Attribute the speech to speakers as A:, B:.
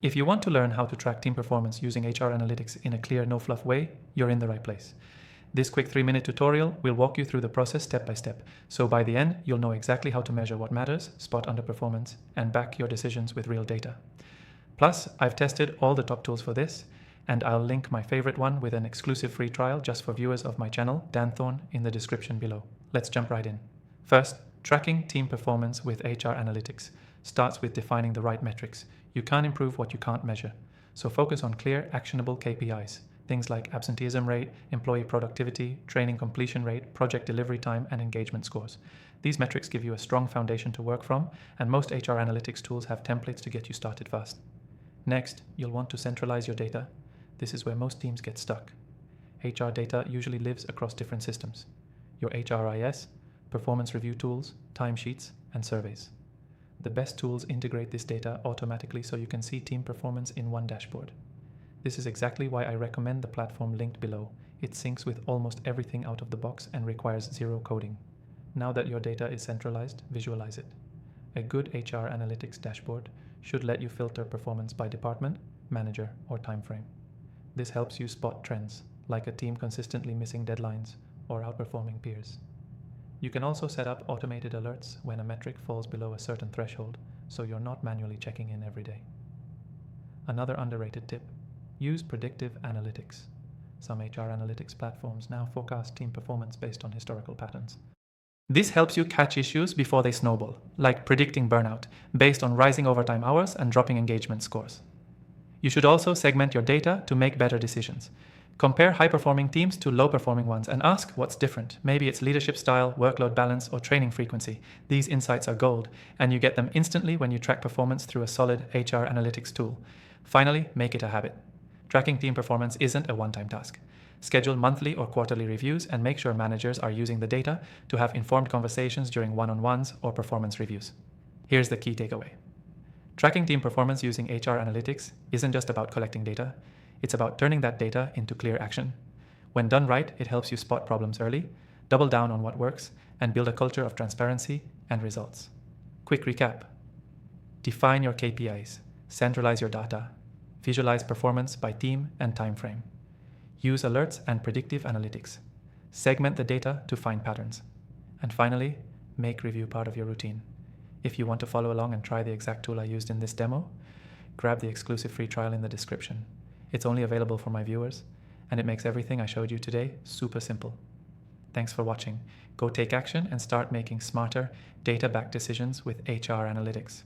A: If you want to learn how to track team performance using HR analytics in a clear, no-fluff way, you're in the right place. This quick 3-minute tutorial will walk you through the process step by step, so by the end, you'll know exactly how to measure what matters, spot underperformance, and back your decisions with real data. Plus, I've tested all the top tools for this, and I'll link my favorite one with an exclusive free trial just for viewers of my channel, Dan Thorne, in the description below. Let's jump right in. First, tracking team performance with HR analytics starts with defining the right metrics. You can't improve what you can't measure, so focus on clear, actionable KPIs. Things like absenteeism rate, employee productivity, training completion rate, project delivery time, and engagement scores. These metrics give you a strong foundation to work from, and most HR analytics tools have templates to get you started fast. Next, you'll want to centralize your data. This is where most teams get stuck. HR data usually lives across different systems. Your HRIS, performance review tools, timesheets, and surveys. The best tools integrate this data automatically so you can see team performance in one dashboard. This is exactly why I recommend the platform linked below. It syncs with almost everything out of the box and requires zero coding. Now that your data is centralized, visualize it. A good HR analytics dashboard should let you filter performance by department, manager, or time frame. This helps you spot trends, like a team consistently missing deadlines or outperforming peers. You can also set up automated alerts when a metric falls below a certain threshold, so you're not manually checking in every day. Another underrated tip: use predictive analytics. Some HR analytics platforms now forecast team performance based on historical patterns. This helps you catch issues before they snowball, like predicting burnout based on rising overtime hours and dropping engagement scores. You should also segment your data to make better decisions. Compare high-performing teams to low-performing ones and ask what's different. Maybe it's leadership style, workload balance, or training frequency. These insights are gold, and you get them instantly when you track performance through a solid HR analytics tool. Finally, make it a habit. Tracking team performance isn't a one-time task. Schedule monthly or quarterly reviews and make sure managers are using the data to have informed conversations during one-on-ones or performance reviews. Here's the key takeaway. Tracking team performance using HR analytics isn't just about collecting data. It's about turning that data into clear action. When done right, it helps you spot problems early, double down on what works, and build a culture of transparency and results. Quick recap. Define your KPIs, centralize your data, visualize performance by team and time frame. Use alerts and predictive analytics. Segment the data to find patterns. And finally, make review part of your routine. If you want to follow along and try the exact tool I used in this demo, grab the exclusive free trial in the description. It's only available for my viewers, and it makes everything I showed you today super simple. Thanks for watching. Go take action and start making smarter, data-backed decisions with HR analytics.